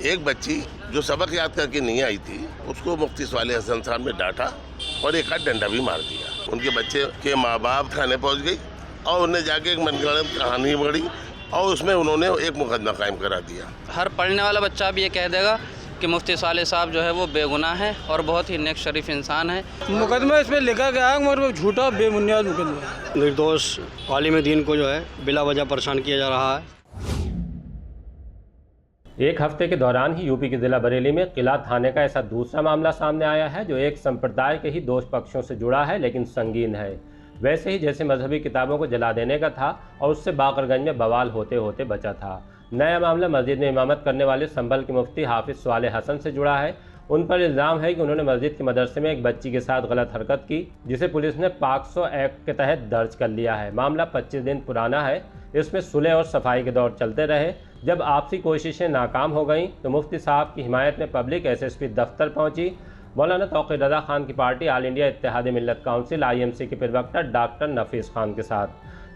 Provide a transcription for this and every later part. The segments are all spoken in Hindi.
एक बच्ची जो सबक याद करके नहीं आई थी उसको मुफ्ती सालेह हसन साहब ने डांटा और एक हाथ डंडा भी मार दिया। उनके बच्चे के माँ बाप थाने पहुंच गई और उन्हें जाके एक मनगढ़ंत कहानी पढ़ी और उसमें उन्होंने एक मुकदमा कायम करा दिया। हर पढ़ने वाला बच्चा भी ये कह देगा कि मुफ्ती सालेह साहब जो है वो बेगुनाह है और बहुत ही नेक शरीफ इंसान है। मुकदमा इस पर लिखा गया है मगर वो झूठा बेबुनियाद मुकदमा है। निर्दोष आलिम दीन को जो है बिला वजह परेशान किया जा रहा है। एक हफ्ते के दौरान ही यूपी के जिला बरेली में किला थाने का ऐसा दूसरा मामला सामने आया है जो एक संप्रदाय के ही दो पक्षों से जुड़ा है लेकिन संगीन है। वैसे ही जैसे मजहबी किताबों को जला देने का था और उससे बाकरगंज में बवाल होते होते बचा था। नया मामला मस्जिद में इमामत करने वाले संभल के मुफ्ती हाफिज सालेह हसन से जुड़ा है। उन पर इल्ज़ाम है कि उन्होंने मस्जिद के मदरसे में एक बच्ची के साथ गलत हरकत की जिसे पुलिस ने पॉक्सो एक्ट के तहत दर्ज कर लिया है। मामला 25 दिन पुराना है। इसमें सुलह और सफाई के दौर चलते रहे। जब आपसी कोशिशें नाकाम हो गईं तो मुफ्ती साहब की हिमायत में पब्लिक एसएसपी दफ्तर पहुंची। मौलाना तौक़ीर रज़ा खान की पार्टी ऑल इंडिया इत्तेहाद मिल्लत काउंसिल IMC के प्रवक्ता डॉक्टर नफीस खान के साथ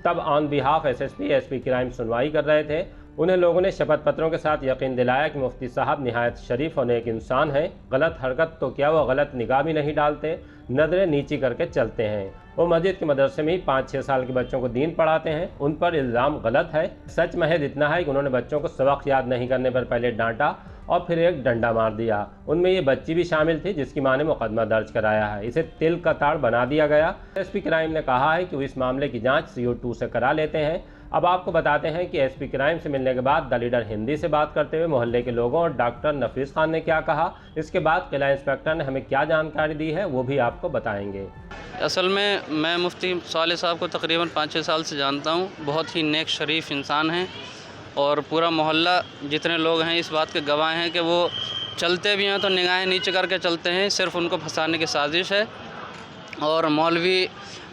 तब on behalf SSP SP crime सुनवाई कर रहे थे। उन्हें लोगों ने शपथ पत्रों के साथ यकीन दिलाया कि मुफ्ती साहब निहायत शरीफ और नेक इंसान हैं। गलत हरकत तो क्या वो गलत निगाह भी नहीं डालते, नज़रें नीची करके चलते हैं। वो मस्जिद के मदरसे में ही 5-6 साल के बच्चों को दीन पढ़ाते हैं। उन पर इल्ज़ाम गलत है। सच महज इतना है कि उन्होंने बच्चों को सबक याद नहीं करने पर पहले डांटा और फिर एक डंडा मार दिया। उनमें ये बच्ची भी शामिल थी जिसकी मां ने मुकदमा दर्ज कराया है। इसे तिल का ताड़ बना दिया गया। एसपी क्राइम ने कहा है कि वो इस मामले की जांच CO2 से करा लेते हैं। अब आपको बताते हैं कि एसपी क्राइम से मिलने के बाद द लीडर हिंदी से बात करते हुए मोहल्ले के लोगों और डॉक्टर नफीस खान ने क्या कहा, इसके बाद किला इंस्पेक्टर ने हमें क्या जानकारी दी है वो भी आपको बताएंगे। असल में मैं मुफ्ती सालेह साहब को तकरीबन 5-6 साल से जानता हूँ। बहुत ही नेक शरीफ इंसान हैं और पूरा मोहल्ला जितने लोग हैं इस बात के गवाह हैं कि वो चलते भी हैं तो निगाहें नीचे करके चलते हैं। सिर्फ उनको फंसाने की साजिश है और मौलवी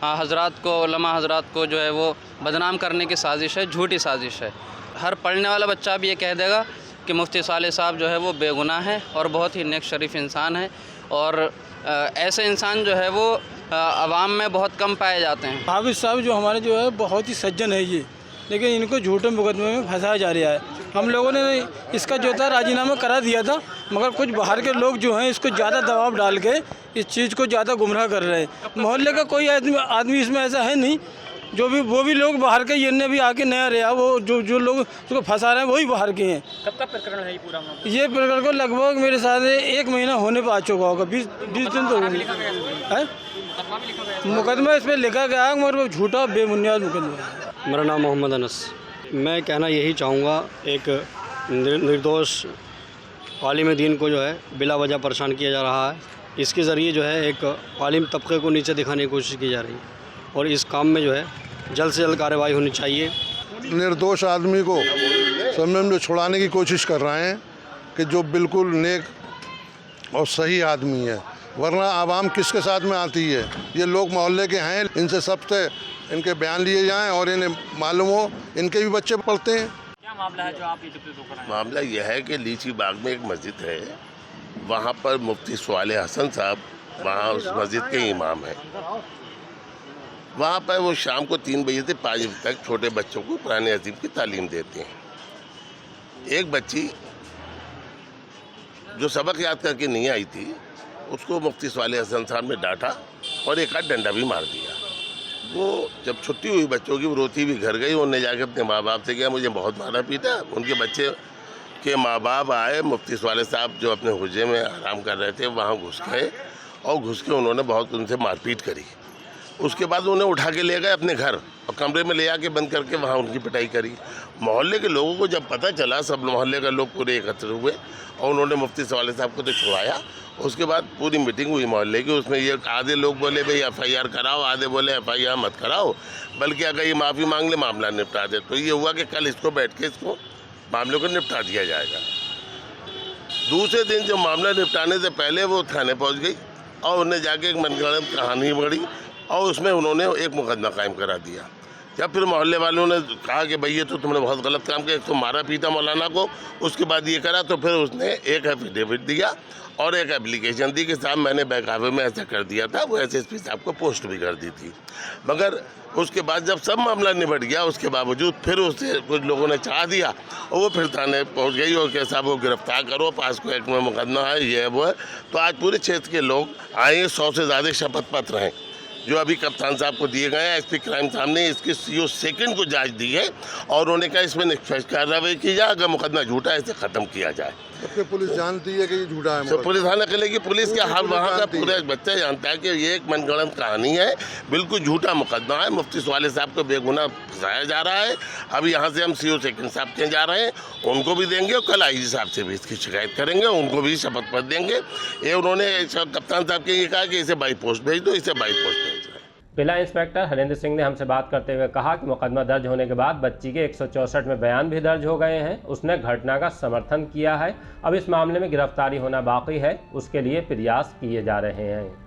हजरात को, उलमा हजरात को जो है वो बदनाम करने की साजिश है, झूठी साजिश है। हर पढ़ने वाला बच्चा भी ये कह देगा कि मुफ्ती सालेह साहब जो है वो बेगुनाह है और बहुत ही नेक शरीफ इंसान है और ऐसे इंसान जो है वो अवाम में बहुत कम पाए जाते हैं। हाफिज साहब जो हमारे जो है बहुत ही सज्जन है ये, लेकिन इनको झूठे मुकदमे में फंसाया जा रहा है। हम लोगों ने इसका जो था राजीनामा करा दिया था मगर कुछ बाहर के लोग जो हैं इसको ज़्यादा दबाव डाल के इस चीज़ को ज़्यादा गुमराह कर रहे हैं। मोहल्ले का कोई आदमी इसमें ऐसा है नहीं, वो भी लोग बाहर के, ये भी आके नया रहा, वो जो लोग उसको फंसा रहे हैं वही बाहर के हैं। कब का प्रकरण है ये पूरा? ये प्रकरण को लगभग मेरे साथ 1 महीना होने पर आ चुका होगा, 20 दिन तो है। मुकदमा इस पर लिखा गया है मगर वो झूठा बेबुनियाद मुकदमा है। मेरा नाम मोहम्मद अनस। मैं कहना यही चाहूँगा, एक निर्दोष आलिम दीन को जो है बिला वजह परेशान किया जा रहा है। इसके ज़रिए जो है एक आलिम तबके को नीचे दिखाने की कोशिश की जा रही है और इस काम में जो है जल्द से जल्द कार्रवाई होनी चाहिए। निर्दोष आदमी को समझ में छुड़ाने की कोशिश कर रहे हैं कि जो बिल्कुल नेक और सही आदमी है, वरना आवाम किसके साथ में आती है। ये लोग मोहल्ले के हैं, इनसे सबसे इनके बयान लिए जाएं और इन्हें मालूम हो इनके भी बच्चे पढ़ते हैं। क्या मामला है जो आप ये कर? मामला यह है कि लीची बाग में एक मस्जिद है, वहाँ पर मुफ्ती सालेह हसन साहब वहाँ उस मस्जिद के इमाम हैं। वहाँ पर वो शाम को 3 बजे से 5 बजे तक छोटे बच्चों को कुरान अज़ीम की तालीम देते हैं। एक बच्ची जो सबक याद करके नहीं आई थी उसको मुफ्ती सालेह हसन साहब ने डांटा और एक हाथ डंडा भी मार दिया। वो जब छुट्टी हुई बच्चों की, वो रोती भी घर गई। उन्होंने जाकर अपने माँ बाप से कहा मुझे बहुत मारा पीटा। उनके बच्चे के माँ बाप आए, मुफ्ती सालेह साहब जो अपने हुज्जे में आराम कर रहे थे वहाँ घुस गए और घुस के उन्होंने बहुत उनसे मारपीट करी। उसके बाद उन्हें उठा के ले गए अपने घर और कमरे में ले आके बंद करके वहाँ उनकी पिटाई करी। मोहल्ले के लोगों को जब पता चला, सब मोहल्ले के लोग पूरे एकत्र हुए और उन्होंने मुफ्ती सालेह साहब को तो छुड़ाया। उसके बाद पूरी मीटिंग हुई मोहल्ले की। उसमें ये आधे लोग बोले भाई FIR कराओ, आधे बोले FIR मत कराओ, बल्कि अगर ये माफ़ी मांग ले मामला निपटा दे। तो ये हुआ कि कल इसको बैठ के इसको मामले को निपटा दिया जाएगा। दूसरे दिन जो मामला निपटाने से पहले वो थाने पहुंच गई और उन्हें जाके एक मनगढ़ंत कहानी पढ़ी और उसमें उन्होंने एक मुकदमा कायम करा दिया। जब फिर मोहल्ले वालों ने कहा कि भाई ये तो तुमने बहुत गलत काम किया, एक तो मारा पीटा मौलाना को, उसके बाद ये करा, तो फिर उसने एक एफिडेविट दिया और एक एप्लीकेशन दी कि साहब मैंने बहकावे में ऐसा कर दिया था, वो एसएसपी साहब को पोस्ट भी कर दी थी। मगर उसके बाद जब सब मामला निबट गया, उसके बावजूद फिर उससे कुछ लोगों ने चाह दिया और वो फिर थाने पहुंच गई और कि साहब वो गिरफ्तार करो, पास्को एक्ट में मुकदमा है, ये है वो है। तो आज पूरे क्षेत्र के लोग आए, 100 से ज़्यादा शपथ पत्र हैं जो अभी कप्तान साहब को दिए गए हैं। एसपी क्राइम साहब ने इसकी CO सेकंड को जांच दी है और उन्होंने कहा इसमें निष्पक्ष कार्रवाई की जाए, अगर मुकदमा झूठा है इसे ख़त्म किया जाए। जबकि पुलिस जानती है कि ये झूठा है। तो पुलिस थाना करेगी, पुलिस के हर वहाँ का पूरा बच्चा जानता है कि ये एक मनगढ़ंत कहानी है, बिल्कुल झूठा मुकदमा है। मुफ्ती सवाले साहब को बेगुनाह फंसाया जा रहा है। अब यहाँ से हम CO सेकंड साहब के जा रहे हैं, उनको भी देंगे और कल IG साहब से भी इसकी शिकायत करेंगे, उनको भी शपथ पत्र देंगे। ये उन्होंने कप्तान साहब के ये कहा कि इसे बाई पोस्ट भेज दो, इसे बाई पोस्ट भेज दो। जिला इंस्पेक्टर हरेंद्र सिंह ने हमसे बात करते हुए कहा कि मुकदमा दर्ज होने के बाद बच्ची के 164 में बयान भी दर्ज हो गए हैं। उसने घटना का समर्थन किया है। अब इस मामले में गिरफ्तारी होना बाकी है, उसके लिए प्रयास किए जा रहे हैं।